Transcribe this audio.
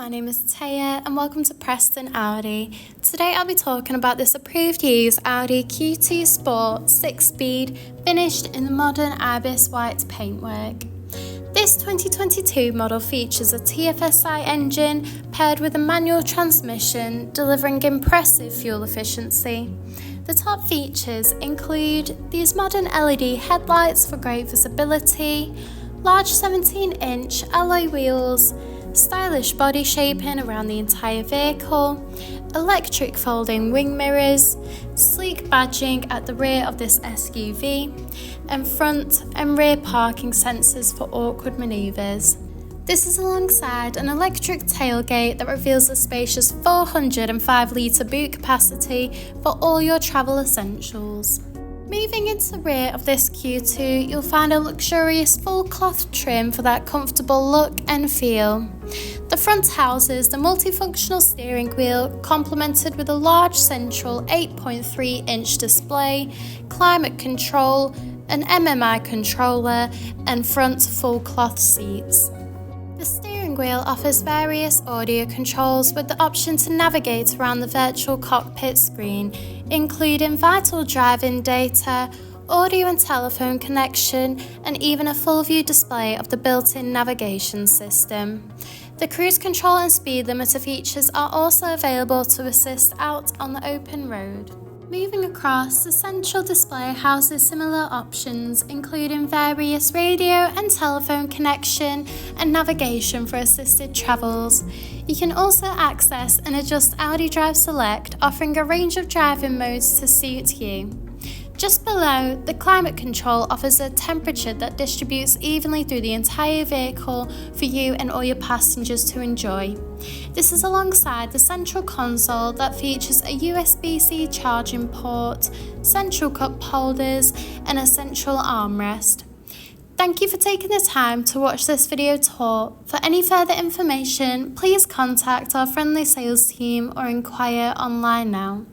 my name is Taya and welcome to Preston Audi. Today I'll be talking about this approved used Audi Q2 Sport 6-speed finished in the modern Ibis White paintwork. This 2022 model features a TFSI engine paired with a manual transmission, delivering impressive fuel efficiency. The top features include these modern LED headlights for great visibility, large 17-inch alloy wheels, stylish body shaping around the entire vehicle, electric folding wing mirrors, sleek badging at the rear of this SUV, and front and rear parking sensors for awkward manoeuvres. This is alongside an electric tailgate that reveals a spacious 405-litre boot capacity for all your travel essentials. Moving into the rear of this Q2, you'll find a luxurious full cloth trim for that comfortable look and feel. The front houses the multifunctional steering wheel, complemented with a large central 8.3-inch display, climate control, an MMI controller, and front full cloth seats. The steering wheel offers various audio controls with the option to navigate around the virtual cockpit screen, including vital driving data, audio and telephone connection, and even a full view display of the built-in navigation system. The cruise control and speed limiter features are also available to assist out on the open road. Moving across, the central display houses similar options, including various radio and telephone connection and navigation for assisted travels. You can also access and adjust Audi Drive Select, offering a range of driving modes to suit you. Just below, the climate control offers a temperature that distributes evenly through the entire vehicle for you and all your passengers to enjoy. This is alongside the central console that features a USB-C charging port, central cup holders, and a central armrest. Thank you for taking the time to watch this video tour. For any further information, please contact our friendly sales team or inquire online now.